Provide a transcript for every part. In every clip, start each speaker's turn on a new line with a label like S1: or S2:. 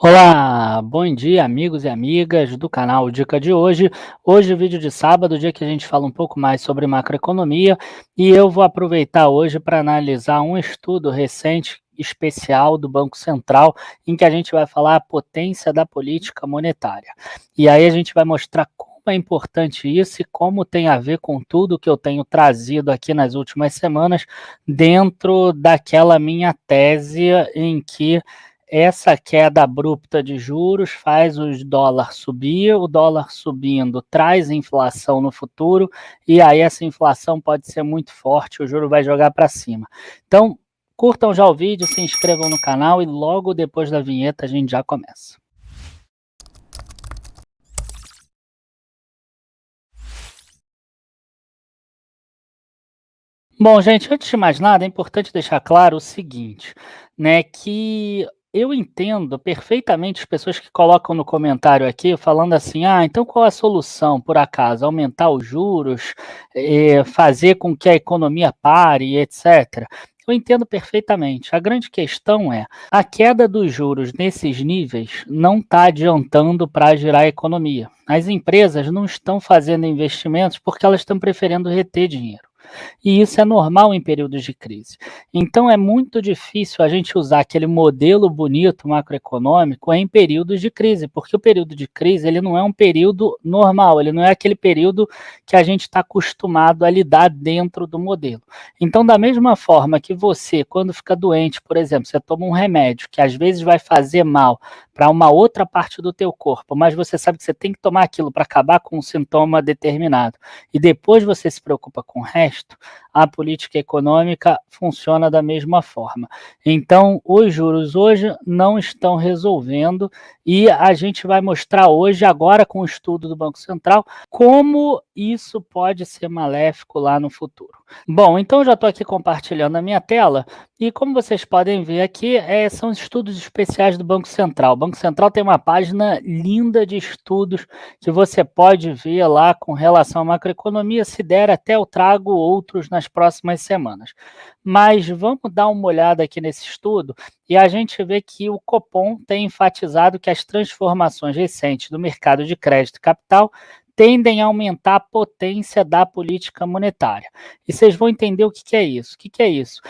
S1: Olá, bom dia amigos e amigas do canal Dica de hoje. Hoje, vídeo de sábado, dia que a gente fala um pouco mais sobre macroeconomia, e eu vou aproveitar hoje para analisar um estudo recente especial do Banco Central, em que a gente vai falar a potência da política monetária. E aí a gente vai mostrar como é importante isso e como tem a ver com tudo que eu tenho trazido aqui nas últimas semanas, dentro daquela minha tese em que essa queda abrupta de juros faz o dólar subir, o dólar subindo traz inflação no futuro, e aí essa inflação pode ser muito forte, o juro vai jogar para cima. Então, curtam já o vídeo, se inscrevam no canal e logo depois da vinheta a gente já começa. Bom, gente, antes de mais nada, é importante deixar claro o seguinte, né, que eu entendo perfeitamente as pessoas que colocam no comentário aqui falando assim: "Ah, então qual a solução, por acaso? Aumentar os juros, fazer com que a economia pare e etcétera?". Eu entendo perfeitamente. A grande questão é, a queda dos juros nesses níveis não está adiantando para girar a economia. As empresas não estão fazendo investimentos porque elas estão preferindo reter dinheiro. E isso é normal em períodos de crise. Então é muito difícil a gente usar aquele modelo bonito macroeconômico em períodos de crise, porque o período de crise ele não é um período normal, ele não é aquele período que a gente está acostumado a lidar dentro do modelo. Então, da mesma forma que você, quando fica doente, por exemplo, você toma um remédio que às vezes vai fazer mal para uma outra parte do teu corpo, mas você sabe que você tem que tomar aquilo para acabar com um sintoma determinado, e depois você se preocupa com o resto, a política econômica funciona da mesma forma. Então, os juros hoje não estão resolvendo, e a gente vai mostrar hoje, agora com o estudo do Banco Central, como isso pode ser maléfico lá no futuro. Bom, então eu já estou aqui compartilhando a minha tela, e como vocês podem ver aqui, são estudos especiais do Banco Central. O Banco Central tem uma página linda de estudos que você pode ver lá com relação à macroeconomia. Se der, até eu trago outros nas próximas semanas. Mas vamos dar uma olhada aqui nesse estudo e a gente vê que o Copom tem enfatizado que as transformações recentes do mercado de crédito e capital tendem a aumentar a potência da política monetária. E vocês vão entender o que que é isso. O que que é isso?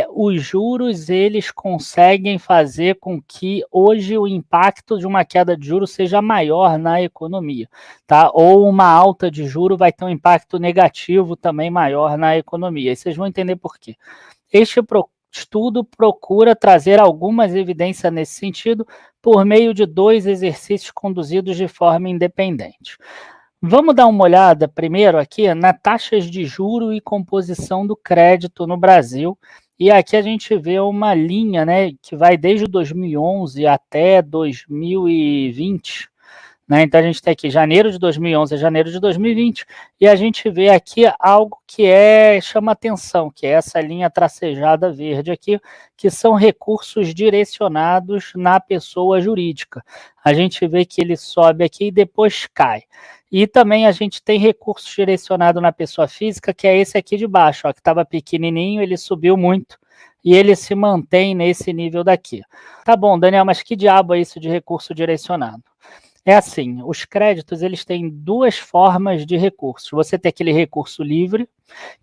S1: Os juros, eles conseguem fazer com que hoje o impacto de uma queda de juros seja maior na economia, tá? Ou uma alta de juro vai ter um impacto negativo também maior na economia. E vocês vão entender por quê. Este estudo procura trazer algumas evidências nesse sentido por meio de 2 exercícios conduzidos de forma independente. Vamos dar uma olhada primeiro aqui na taxas de juro e composição do crédito no Brasil. E aqui a gente vê uma linha, né, que vai desde 2011 até 2020, né? Então a gente tem aqui janeiro de 2011 a janeiro de 2020, e a gente vê aqui algo que chama atenção, que é essa linha tracejada verde aqui, que são recursos direcionados na pessoa jurídica. A gente vê que ele sobe aqui e depois cai. E também a gente tem recursos direcionados na pessoa física, que é esse aqui de baixo, ó, que estava pequenininho, ele subiu muito e ele se mantém nesse nível daqui. Tá bom, Daniel, mas que diabo é isso de recurso direcionado? É assim, os créditos eles têm 2 formas de recurso. Você tem aquele recurso livre,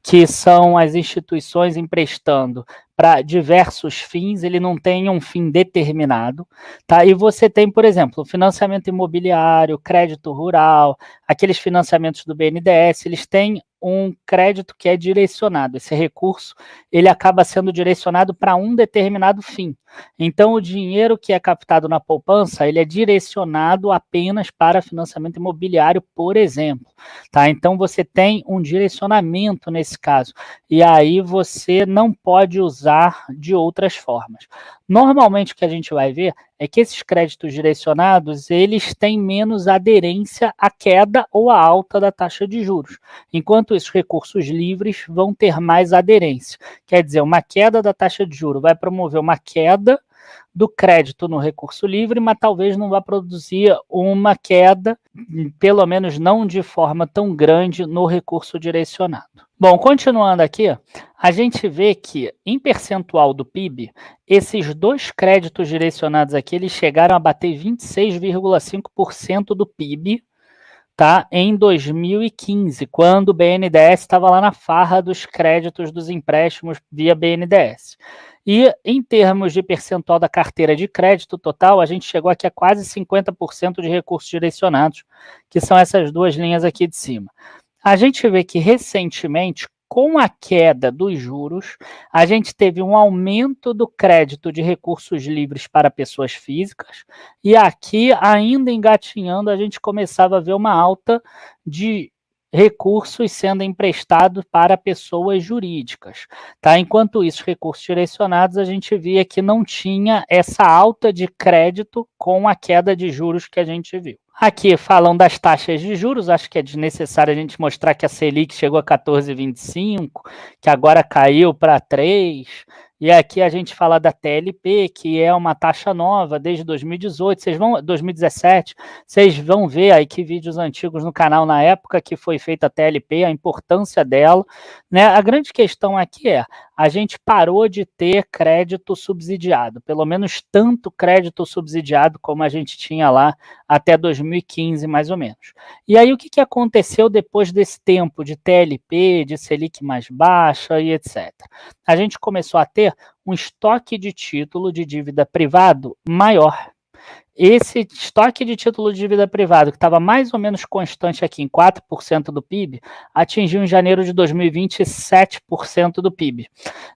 S1: que são as instituições emprestando para diversos fins, ele não tem um fim determinado, tá? E você tem, por exemplo, financiamento imobiliário, crédito rural, aqueles financiamentos do BNDES, eles têm um crédito que é direcionado. Esse recurso, ele acaba sendo direcionado para um determinado fim. Então, o dinheiro que é captado na poupança, ele é direcionado apenas para financiamento imobiliário, por exemplo, tá? Então, você tem um direcionamento nesse caso, e aí você não pode usar de outras formas. Normalmente, o que a gente vai ver é que esses créditos direcionados, eles têm menos aderência à queda ou à alta da taxa de juros, enquanto esses recursos livres vão ter mais aderência. Quer dizer, uma queda da taxa de juros vai promover uma queda do crédito no recurso livre, mas talvez não vá produzir uma queda, pelo menos não de forma tão grande, no recurso direcionado. Bom, continuando aqui, a gente vê que, em percentual do PIB, esses dois créditos direcionados aqui, eles chegaram a bater 26,5% do PIB, tá? Em 2015, quando o BNDES estava lá na farra dos créditos dos empréstimos via BNDES. E em termos de percentual da carteira de crédito total, a gente chegou aqui a quase 50% de recursos direcionados, que são essas duas linhas aqui de cima. A gente vê que recentemente, com a queda dos juros, a gente teve um aumento do crédito de recursos livres para pessoas físicas, e aqui, ainda engatinhando, a gente começava a ver uma alta de recursos sendo emprestados para pessoas jurídicas. Tá? Enquanto isso, recursos direcionados, a gente via que não tinha essa alta de crédito com a queda de juros que a gente viu. Aqui falam das taxas de juros, acho que é desnecessário a gente mostrar que a Selic chegou a 14,25, que agora caiu para 3, e aqui a gente fala da TLP, que é uma taxa nova desde 2018, 2017, vocês vão ver aí que vídeos antigos no canal na época que foi feita a TLP, a importância dela, né? A grande questão aqui é, a gente parou de ter crédito subsidiado, pelo menos tanto crédito subsidiado como a gente tinha lá até 2015, mais ou menos. E aí, o que aconteceu depois desse tempo de TLP, de Selic mais baixa e etc? A gente começou a ter um estoque de título de dívida privado maior. Esse estoque de título de dívida privado, que estava mais ou menos constante aqui em 4% do PIB, atingiu em janeiro de 2020 7% do PIB.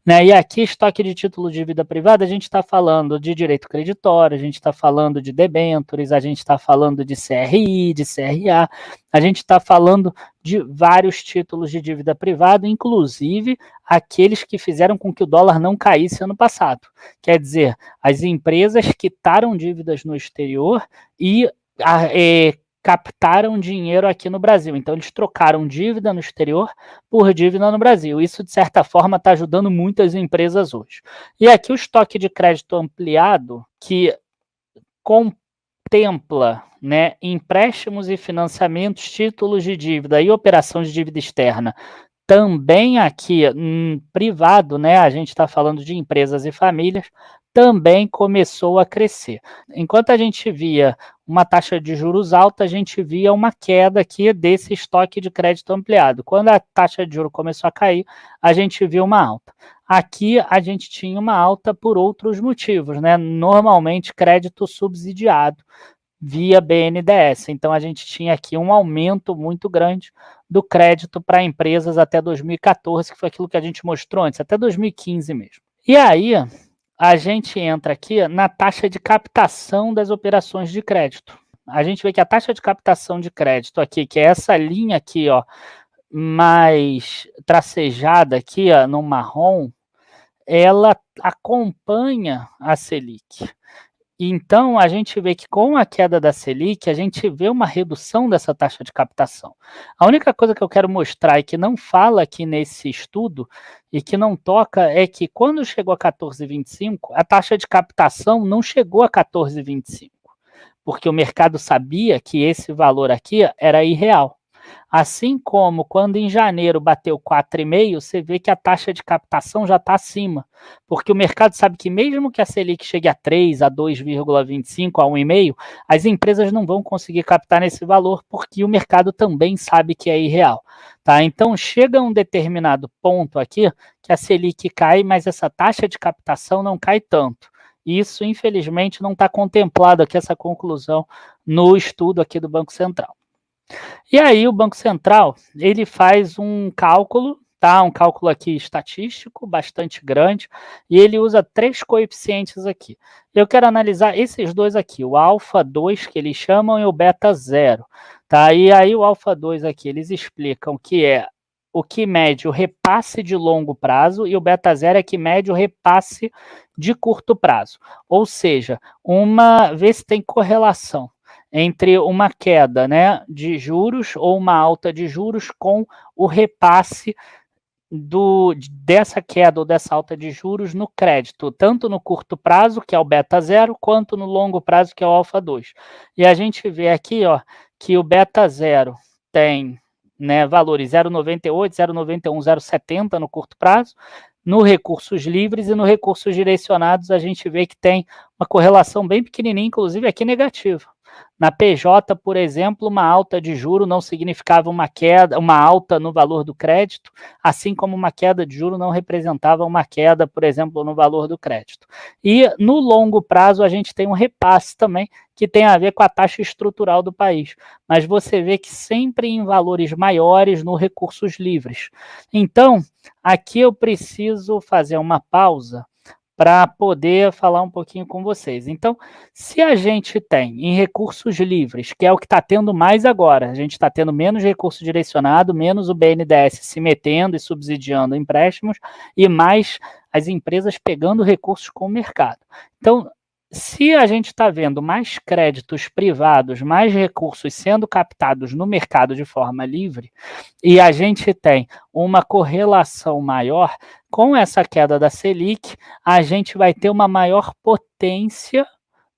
S1: Né? E aqui, estoque de título de dívida privada, a gente está falando de direito creditório, a gente está falando de debêntures, a gente está falando de CRI, de CRA, a gente está falando de vários títulos de dívida privada, inclusive aqueles que fizeram com que o dólar não caísse ano passado. Quer dizer, as empresas quitaram dívidas no exterior e captaram dinheiro aqui no Brasil. Então, eles trocaram dívida no exterior por dívida no Brasil. Isso, de certa forma, está ajudando muitas empresas hoje. E aqui o estoque de crédito ampliado, que contempla, né, empréstimos e financiamentos, títulos de dívida e operação de dívida externa, também aqui privado, né, a gente está falando de empresas e famílias, também começou a crescer. Enquanto a gente via uma taxa de juros alta, a gente via uma queda aqui desse estoque de crédito ampliado. Quando a taxa de juros começou a cair, a gente viu uma alta. Aqui a gente tinha uma alta por outros motivos, né? Normalmente crédito subsidiado via BNDES. Então a gente tinha aqui um aumento muito grande do crédito para empresas até 2014, que foi aquilo que a gente mostrou antes, até 2015 mesmo. E aí a gente entra aqui na taxa de captação das operações de crédito. A gente vê que a taxa de captação de crédito aqui, que é essa linha aqui, ó, mais tracejada aqui, ó, no marrom, ela acompanha a Selic. Então, a gente vê que com a queda da Selic, a gente vê uma redução dessa taxa de captação. A única coisa que eu quero mostrar e que não fala aqui nesse estudo e que não toca é que quando chegou a 14,25, a taxa de captação não chegou a 14,25, porque o mercado sabia que esse valor aqui era irreal. Assim como quando em janeiro bateu 4,5, você vê que a taxa de captação já está acima, porque o mercado sabe que mesmo que a Selic chegue a 3, a 2,25, a 1,5, as empresas não vão conseguir captar nesse valor, porque o mercado também sabe que é irreal. Tá? Então chega um determinado ponto aqui que a Selic cai, mas essa taxa de captação não cai tanto. Isso, infelizmente, não está contemplado aqui, essa conclusão, no estudo aqui do Banco Central. E aí o Banco Central, ele faz um cálculo, tá? Um cálculo aqui estatístico, bastante grande, e ele usa 3 coeficientes aqui. Eu quero analisar esses dois aqui, o alfa 2, que eles chamam, e o beta 0, tá? E aí o alfa 2 aqui, eles explicam que é o que mede o repasse de longo prazo, e o beta 0 é que mede o repasse de curto prazo. Ou seja, vê se tem correlação entre uma queda, né, de juros ou uma alta de juros com o repasse dessa queda ou dessa alta de juros no crédito, tanto no curto prazo, que é o beta 0, quanto no longo prazo, que é o alfa 2. E a gente vê aqui, ó, que o beta 0 tem, né, valores 0,98, 0,91, 0,70 no curto prazo. No recursos livres e no recursos direcionados, a gente vê que tem uma correlação bem pequenininha, inclusive aqui negativa. Na PJ, por exemplo, uma alta de juro não significava uma queda, uma alta no valor do crédito, assim como uma queda de juro não representava uma queda, por exemplo, no valor do crédito. E no longo prazo a gente tem um repasse também que tem a ver com a taxa estrutural do país, mas você vê que sempre em valores maiores no recursos livres. Então, aqui eu preciso fazer uma pausa para poder falar um pouquinho com vocês. Então, se a gente tem em recursos livres, que é o que está tendo mais agora, a gente está tendo menos recurso direcionado, menos o BNDES se metendo e subsidiando empréstimos, e mais as empresas pegando recursos com o mercado. Então, se a gente está vendo mais créditos privados, mais recursos sendo captados no mercado de forma livre, e a gente tem uma correlação maior com essa queda da Selic, a gente vai ter uma maior potência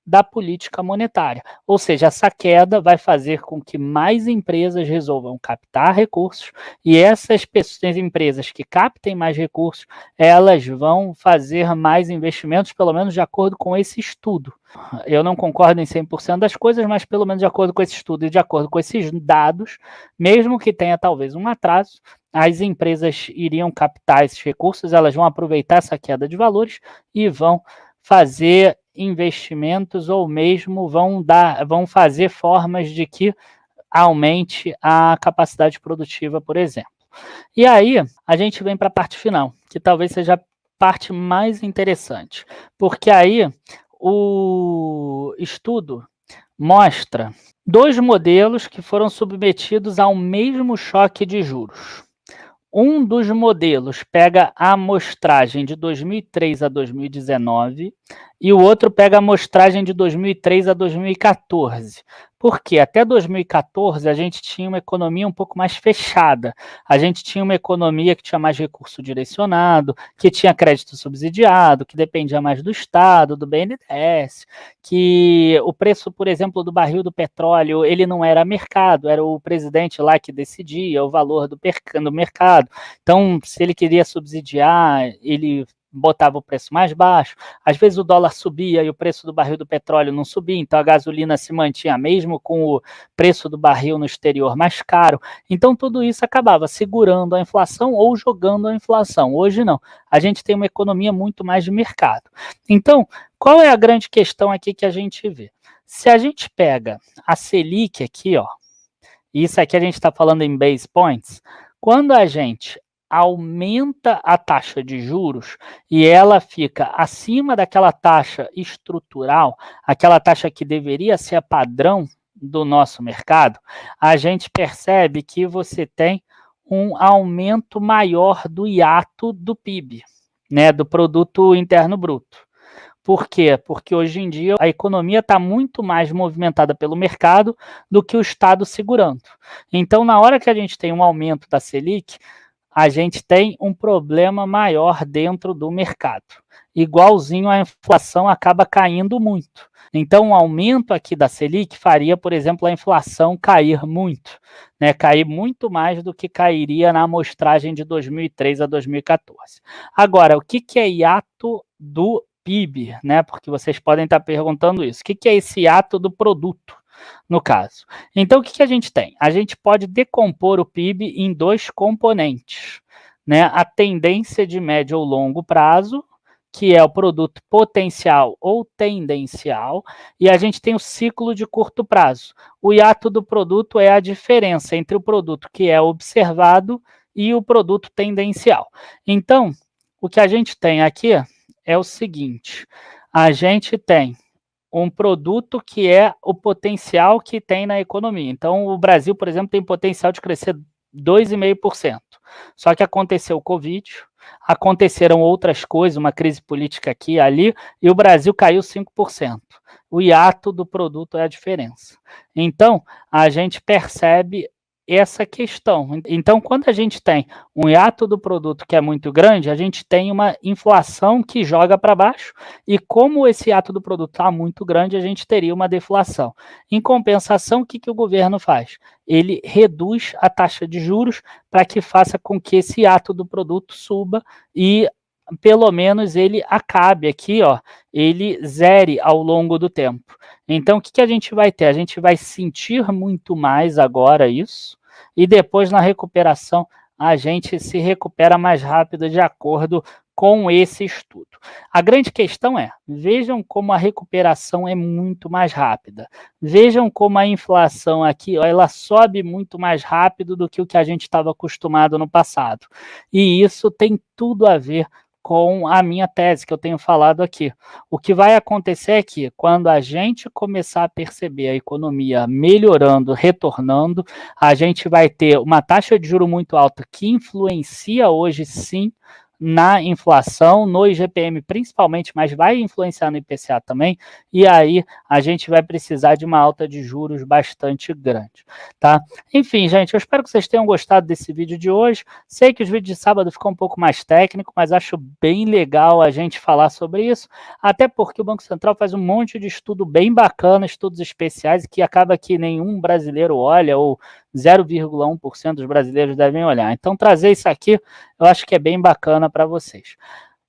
S1: da política monetária. Ou seja, essa queda vai fazer com que mais empresas resolvam captar recursos e essas empresas que captem mais recursos, elas vão fazer mais investimentos, pelo menos de acordo com esse estudo. Eu não concordo em 100% das coisas, mas pelo menos de acordo com esse estudo e de acordo com esses dados, mesmo que tenha talvez um atraso, as empresas iriam captar esses recursos, elas vão aproveitar essa queda de valores e vão fazer investimentos ou mesmo vão fazer formas de que aumente a capacidade produtiva, por exemplo. E aí, a gente vem para a parte final, que talvez seja a parte mais interessante, porque aí o estudo mostra dois modelos que foram submetidos ao mesmo choque de juros. Um dos modelos pega a amostragem de 2003 a 2019 e o outro pega a amostragem de 2003 a 2014. Por quê? Até 2014 a gente tinha uma economia um pouco mais fechada. A gente tinha uma economia que tinha mais recurso direcionado, que tinha crédito subsidiado, que dependia mais do Estado, do BNDES, que o preço, por exemplo, do barril do petróleo, ele não era mercado, era o presidente lá que decidia o valor do mercado. Então, se ele queria subsidiar, ele botava o preço mais baixo. Às vezes o dólar subia e o preço do barril do petróleo não subia, então a gasolina se mantinha mesmo com o preço do barril no exterior mais caro. Então tudo isso acabava segurando a inflação ou jogando a inflação. Hoje não. A gente tem uma economia muito mais de mercado. Então, qual é a grande questão aqui que a gente vê? Se a gente pega a Selic aqui, ó, isso aqui a gente está falando em base points, quando a gente aumenta a taxa de juros e ela fica acima daquela taxa estrutural, aquela taxa que deveria ser a padrão do nosso mercado, a gente percebe que você tem um aumento maior do hiato do PIB, né, do produto interno bruto. Por quê? Porque hoje em dia a economia está muito mais movimentada pelo mercado do que o Estado segurando. Então, na hora que a gente tem um aumento da Selic, a gente tem um problema maior dentro do mercado. Igualzinho a inflação acaba caindo muito. Então, um aumento aqui da Selic faria, por exemplo, a inflação cair muito, né? Cair muito mais do que cairia na amostragem de 2003 a 2014. Agora, o que é hiato do PIB, né? Porque vocês podem estar perguntando isso. O que é esse hiato do produto, no caso? Então, o que a gente tem? A gente pode decompor o PIB em dois componentes, né? A tendência de médio ou longo prazo, que é o produto potencial ou tendencial, e a gente tem o ciclo de curto prazo. O hiato do produto é a diferença entre o produto que é observado e o produto tendencial. Então, o que a gente tem aqui é o seguinte: a gente tem um produto que é o potencial que tem na economia. Então, o Brasil, por exemplo, tem potencial de crescer 2,5%. Só que aconteceu o Covid, aconteceram outras coisas, uma crise política aqui e ali, e o Brasil caiu 5%. O hiato do produto é a diferença. Então, a gente percebe essa questão. Então, quando a gente tem um hiato do produto que é muito grande, a gente tem uma inflação que joga para baixo, e como esse hiato do produto está muito grande, a gente teria uma deflação. Em compensação, o que, que o governo faz? Ele reduz a taxa de juros para que faça com que esse hiato do produto suba e pelo menos ele acabe aqui, ó, ele zere ao longo do tempo. Então, o que, que a gente vai ter? A gente vai sentir muito mais agora isso, e depois na recuperação a gente se recupera mais rápido de acordo com esse estudo. A grande questão é, vejam como a recuperação é muito mais rápida. Vejam como a inflação aqui, ó, ela sobe muito mais rápido do que o que a gente estava acostumado no passado. E isso tem tudo a ver com a minha tese que eu tenho falado aqui. O que vai acontecer é que quando a gente começar a perceber a economia melhorando, retornando, a gente vai ter uma taxa de juro muito alta que influencia hoje sim na inflação, no IGPM principalmente, mas vai influenciar no IPCA também, e aí a gente vai precisar de uma alta de juros bastante grande, tá? Enfim, gente, eu espero que vocês tenham gostado desse vídeo de hoje. Sei que os vídeos de sábado ficam um pouco mais técnico, mas acho bem legal a gente falar sobre isso, até porque o Banco Central faz um monte de estudo bem bacana, estudos especiais, que acaba que nenhum brasileiro olha, ou 0,1% dos brasileiros devem olhar. Então, trazer isso aqui, eu acho que é bem bacana para vocês.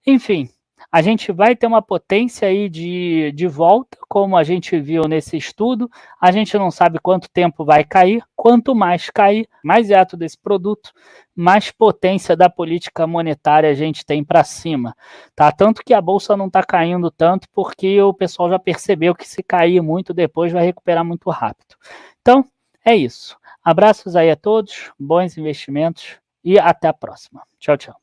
S1: Enfim, a gente vai ter uma potência aí de volta, como a gente viu nesse estudo. A gente não sabe quanto tempo vai cair. Quanto mais cair, mais hiato desse produto, mais potência da política monetária a gente tem para cima. Tá? Tanto que a bolsa não está caindo tanto, porque o pessoal já percebeu que se cair muito depois vai recuperar muito rápido. Então, é isso. Abraços aí a todos, bons investimentos e até a próxima. Tchau, tchau.